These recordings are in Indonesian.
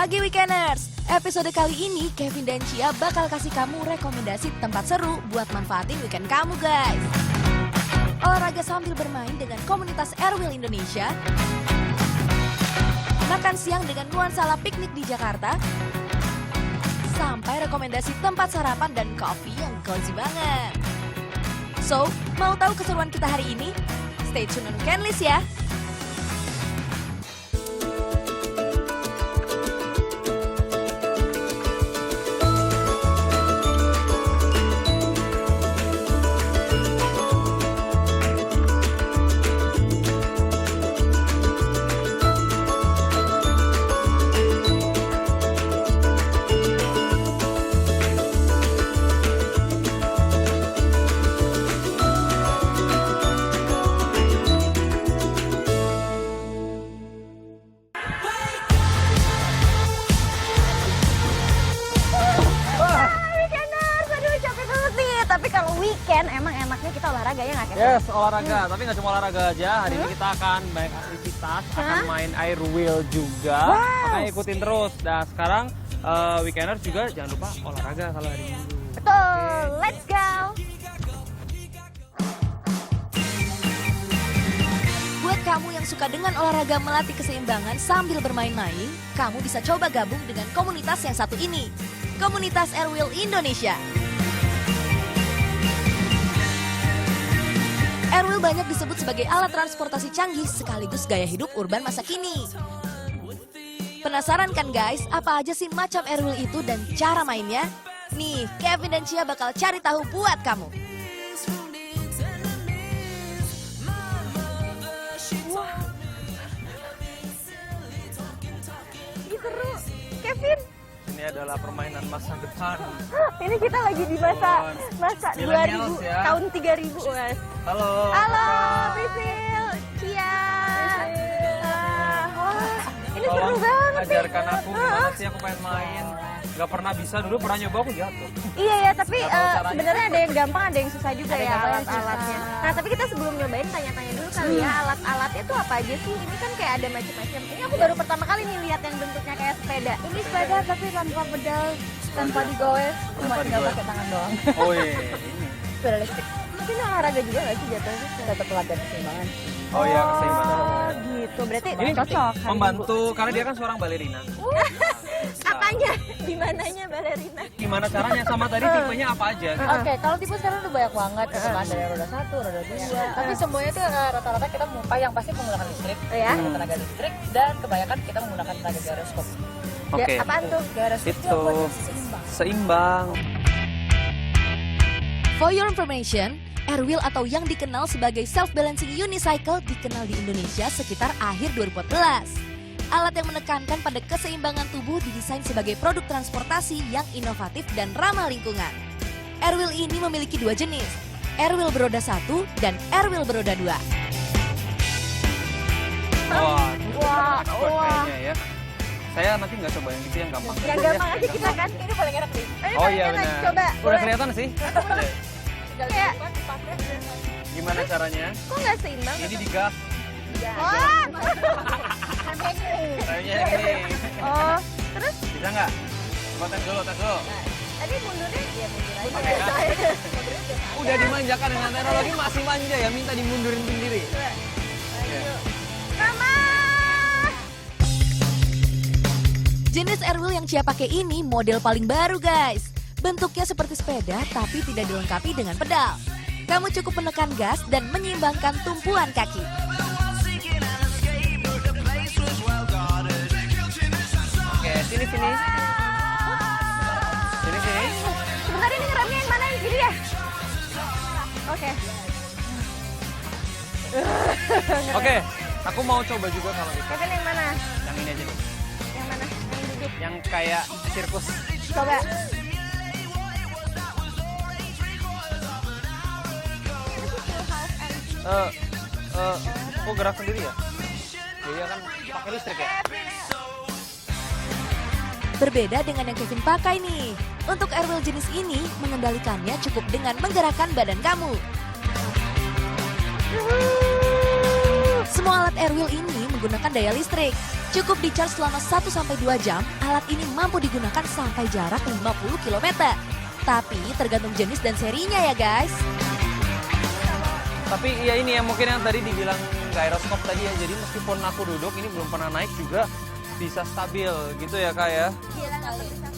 pagi Weekenders. Episode kali ini Kevin dan Cia bakal kasih kamu rekomendasi tempat seru buat manfaatin weekend kamu guys. Olahraga sambil bermain dengan komunitas Airwheel Indonesia. Makan siang dengan nuansa ala piknik di Jakarta. Sampai rekomendasi tempat sarapan dan kopi yang cozy banget. So, mau tahu keseruan kita hari ini? Stay tune on Weekendlist ya. Tapi kalau weekend emang enaknya kita olahraga ya nggak? Yes, olahraga. Tapi nggak cuma olahraga aja. Hari ini kita akan banyak aktivitas, akan main air wheel juga. Makanya ikutin terus. Dan sekarang Weekenders juga jangan lupa olahraga kalau hari Minggu. Betul, let's go. Buat kamu yang suka dengan olahraga melatih keseimbangan sambil bermain-main, kamu bisa coba gabung dengan komunitas yang satu ini. Komunitas Airwheel Indonesia. Airwheel banyak disebut sebagai alat transportasi canggih sekaligus gaya hidup urban masa kini. Penasaran kan guys, apa aja sih macam Airwheel itu dan cara mainnya? Nih, Kevin dan Cia bakal cari tahu buat kamu. Wah, ini seru. Kevin, Ini adalah permainan masa depan. ini kita lagi di masa 2000, Millennials ya. tahun 3000 mas. Halo. Halo, Prisil, Cia. Wah, ini seru Tolong banget. ajarkan nih. aku gimana sih aku pengen main. Gak pernah bisa, dulu pernah nyoba aku jatuh. Iya ya, tapi Nggak tahu caranya. sebenarnya ada yang gampang, ada yang susah juga Ada ya yang gampang, alat-alatnya. susah. Nah, tapi kita sebelum nyobain tanya-tanya dulu kali ya, alat-alatnya tuh apa aja sih? Ini kan kayak ada macam-macam. Ini aku baru pertama kali nih lihat yang bentuknya kayak sepeda. Ini sepeda tapi tanpa pedal, tanpa digoes, cuma Tanpa tinggal digoes. pakai tangan doang. Oh iya, ini. Sepeda listrik. Tapi ini olahraga juga nggak sih jatuhnya? Tetap latihan keseimbangan. Oh iya, keseimbangan. Oh gitu, berarti Ini cocok. membantu karena dia kan seorang balerina. Apanya? Di mananya balerina? Gimana caranya sama tadi tipenya apa aja? Gitu. Oke, kalau tipe sekarang udah banyak banget, ada dari roda 1, roda 2. Tapi semuanya itu rata-rata kita yang pasti menggunakan listrik, Ya. tenaga listrik, dan kebanyakan kita menggunakan tenaga gyroscope. Oke. Ya, apaan tuh? Gyroscope Itu buat seimbang. seimbang. For your information, Airwheel atau yang dikenal sebagai self-balancing unicycle dikenal di Indonesia sekitar akhir 2014. Alat yang menekankan pada keseimbangan tubuh didesain sebagai produk transportasi yang inovatif dan ramah lingkungan. Airwheel ini memiliki dua jenis, Airwheel beroda 1 dan Airwheel beroda 2. Wah, Wah, expert wah. kayaknya ya. Saya nanti nggak coba yang itu yang gampang. Yang gampang aja kita kan. Ini paling enak nih. Ini Oh paling iya enak. benar. Coba. Udah boleh. kelihatan sih. Kayak, Gimana caranya? kok nggak seimbang? Ini digas. Wah. Kayaknya ini. Oh, terus Bisa nggak? Coba tes dulu, tes dulu. tadi mundurnya ya mundur aja. Pakai gas. Udah dimanjakan dengan teknologi masih manja ya, minta dimundurin sendiri. Ayo. Mama. Jenis Airwheel yang Cia pakai ini model paling baru guys. Bentuknya seperti sepeda tapi tidak dilengkapi dengan pedal. Kamu cukup menekan gas dan menyeimbangkan tumpuan kaki. Oke, sini sini. Sini sini. Sebentar ini ngeremnya yang mana yang kiri ya? Oke. Oke, aku mau coba juga kalau gitu. Kevin yang mana? Yang ini aja nih. Yang mana? Yang duduk. Yang kayak sirkus. Coba. Kok gerak sendiri ya? Iya kan pakai listrik ya? Berbeda dengan yang Kevin pakai nih. Untuk Airwheel jenis ini, mengendalikannya cukup dengan menggerakkan badan kamu. Semua alat Airwheel ini menggunakan daya listrik. Cukup di-charge selama 1-2 jam, alat ini mampu digunakan sampai jarak 50 km. Tapi tergantung jenis dan serinya ya guys. Tapi ya ini ya mungkin yang tadi dibilang gyroscope tadi ya. Jadi meskipun aku duduk ini belum pernah naik juga bisa stabil gitu ya Kak ya.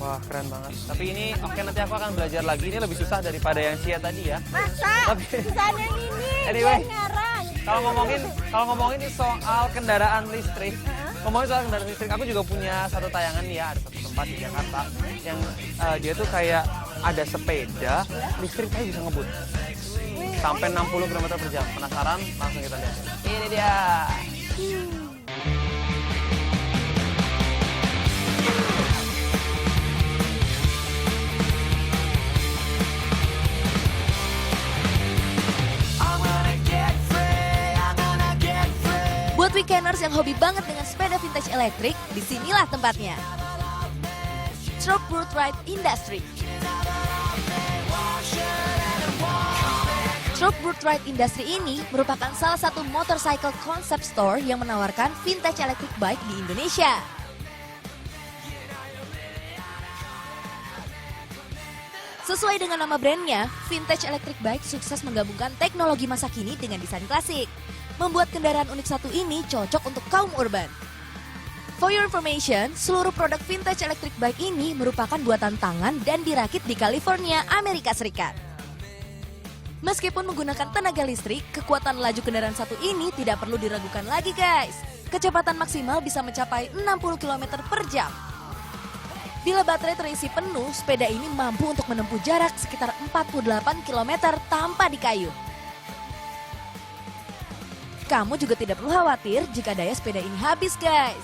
Wah keren banget. Tapi ini oke nanti aku akan belajar lagi. Ini lebih susah daripada yang Sia tadi ya. Masa? Tapi Susah yang ini. anyway, Dia ngarang. kalau ngomongin soal kendaraan listrik, ngomongin soal kendaraan listrik, aku juga punya satu tayangan nih ya, ada satu tempat di Jakarta yang dia tuh kayak ada sepeda listrik tapi bisa ngebut sampai 60 km per jam. Penasaran? Langsung kita lihat. Ini dia. Buat weekenders yang hobi banget dengan sepeda vintage elektrik, disinilah tempatnya. Throbbrood Ride Industry. Throbbrood Ride Industry ini merupakan salah satu motorcycle concept store yang menawarkan vintage electric bike di Indonesia. Sesuai dengan nama brandnya, Vintage Electric Bike sukses menggabungkan teknologi masa kini dengan desain klasik. Membuat kendaraan unik satu ini cocok untuk kaum urban. For your information, seluruh produk vintage electric bike ini merupakan buatan tangan dan dirakit di California, Amerika Serikat. Meskipun menggunakan tenaga listrik, kekuatan laju kendaraan satu ini tidak perlu diragukan lagi guys. Kecepatan maksimal bisa mencapai 60 km per jam. Bila baterai terisi penuh, sepeda ini mampu untuk menempuh jarak sekitar 48 km tanpa dikayuh. Kamu juga tidak perlu khawatir jika daya sepeda ini habis guys.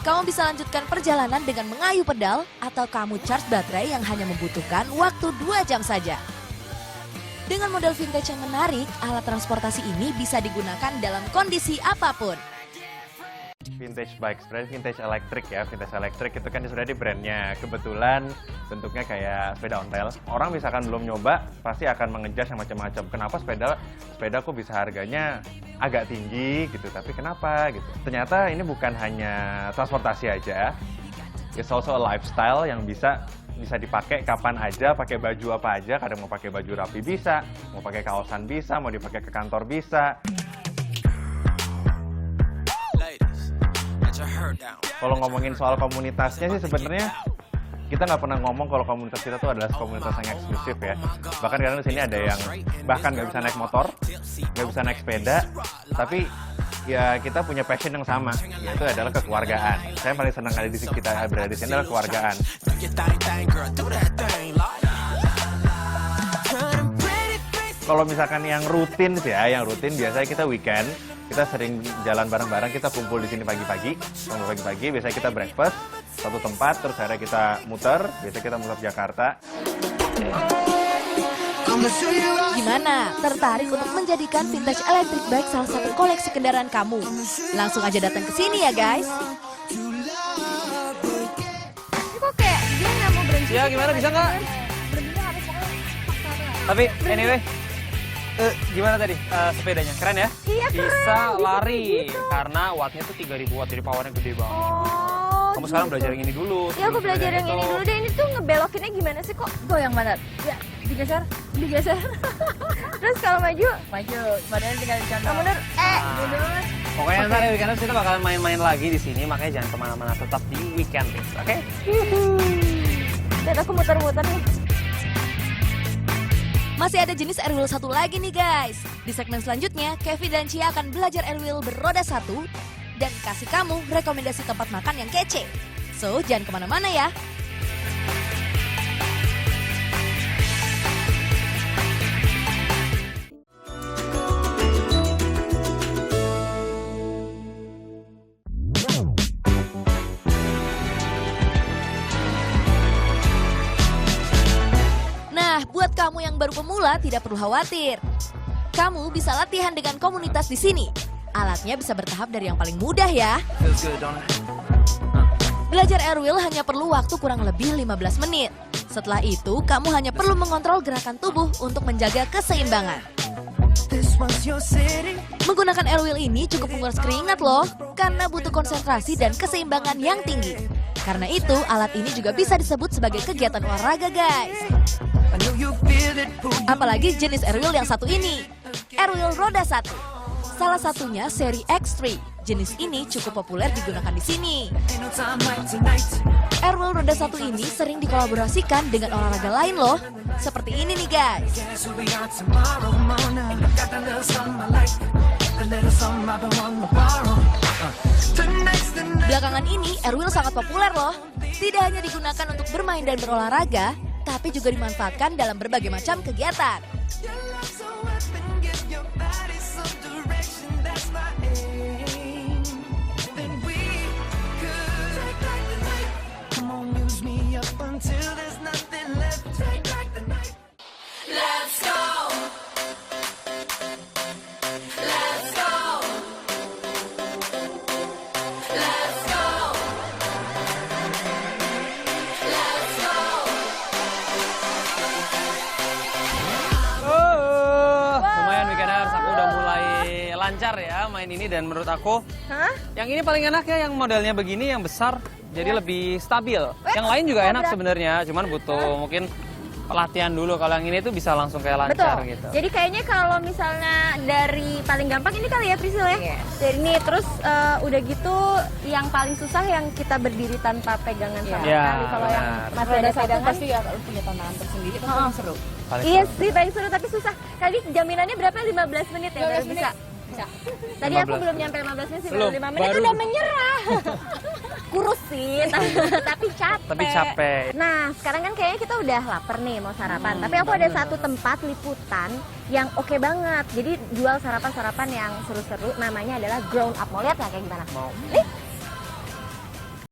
Kamu bisa lanjutkan perjalanan dengan mengayuh pedal atau kamu charge baterai yang hanya membutuhkan waktu 2 jam saja. Dengan model vintage yang menarik, alat transportasi ini bisa digunakan dalam kondisi apapun. Vintage bike, sebenarnya vintage elektrik ya. Vintage elektrik itu kan sudah di brandnya. Kebetulan bentuknya kayak sepeda ontel. Orang misalkan belum nyoba, pasti akan mengejar yang macam-macam. Kenapa sepeda kok bisa harganya agak tinggi gitu, tapi kenapa gitu. Ternyata ini bukan hanya transportasi aja. It's also a lifestyle yang bisa dipakai kapan aja, pakai baju apa aja. Kadang mau pakai baju rapi bisa, mau pakai kaosan bisa, mau dipakai ke kantor bisa. Kalau ngomongin soal komunitasnya sih sebenarnya kita nggak pernah ngomong kalau komunitas kita tuh adalah komunitas yang eksklusif ya. Bahkan kadang di sini ada yang bahkan nggak bisa naik motor, nggak bisa naik sepeda, tapi ya kita punya passion yang sama, yaitu adalah kekeluargaan. Saya paling senang ada di sini, kita berada di sini adalah keluargaan. Kalau misalkan yang rutin sih ya, yang rutin biasanya kita weekend, kita sering jalan bareng-bareng, kita kumpul di sini pagi-pagi, biasanya kita breakfast satu tempat, terus akhirnya kita muter, biasanya kita muter Jakarta. Gimana? Tertarik untuk menjadikan vintage electric bike salah satu koleksi kendaraan kamu? Langsung aja datang ke sini ya guys. Ini kok kayak dia nggak mau berhenti? Ya gimana, bisa nggak? Berhenti harus pokoknya paksa doang. Tapi anyway, gimana tadi sepedanya? Keren ya? Iya, keren. Bisa lari Gitu. karena wattnya tuh 3000 watt, jadi powernya gede banget. Oh, Kamu sekarang belajar yang ini dulu. Ya aku belajar yang ini dulu deh. Ini tuh ngebelokinnya gimana sih kok? Goyang banget. Ya, digeser. Digeser. Terus kalau maju, Maju. Badannya tinggal dicontoh. mundur. Mundur. Pokoknya ntar di weekend kita bakalan main-main lagi di sini, makanya jangan kemana-mana, tetap di weekend, oke? Dan aku muter-muter nih. Masih ada jenis air wheel satu lagi nih guys. Di segmen selanjutnya, Kevin dan Cia akan belajar air wheel beroda satu dan kasih kamu rekomendasi tempat makan yang kece. So, jangan kemana-mana ya. Nah, buat kamu yang baru pemula tidak perlu khawatir. Kamu bisa latihan dengan komunitas di sini. Alatnya bisa bertahap dari yang paling mudah ya. Belajar air wheel hanya perlu waktu kurang lebih 15 menit. Setelah itu, kamu hanya perlu mengontrol gerakan tubuh untuk menjaga keseimbangan. Menggunakan Airwheel ini cukup menguras keringat loh, karena butuh konsentrasi dan keseimbangan yang tinggi. Karena itu, alat ini juga bisa disebut sebagai kegiatan olahraga, guys. Apalagi jenis Airwheel yang satu ini, Airwheel roda 1. Salah satunya seri X3. Jenis ini cukup populer digunakan di sini. Airwheel roda 1 ini sering dikolaborasikan dengan olahraga lain loh. Seperti ini nih, guys. Belakangan ini, Airwheel sangat populer loh. Tidak hanya digunakan untuk bermain dan berolahraga, tapi juga dimanfaatkan dalam berbagai macam kegiatan. Lumayan weekenders, aku udah mulai lancar ya main ini dan menurut aku yang ini paling enak ya, yang modelnya begini, yang besar, jadi lebih stabil. Yang lain juga enak sebenarnya, cuman butuh mungkin pelatihan dulu. Kalau yang ini tuh bisa langsung kayak lancar gitu. Jadi kayaknya kalau misalnya dari paling gampang ini kali ya Priscil ya. Dari ini terus udah gitu yang paling susah yang kita berdiri tanpa pegangan sama sekali. Kalau yang masih ada pegangan pasti ya punya tantangan tersendiri, itu paling seru. iya sih paling seru tapi susah. Tadi jaminannya berapa? 15 menit ya baru bisa. Tadi aku belum nyampe 15 menit sih, baru 5 menit udah menyerah. Kurus sih, tapi capek. Tapi capek. Nah, sekarang kan kayaknya kita udah lapar nih mau sarapan. Tapi aku ada satu tempat liputan yang oke banget. Jadi jual sarapan-sarapan yang seru-seru. Namanya adalah Grown Up. Mau lihat nggak kayak gimana? Mau. Nih,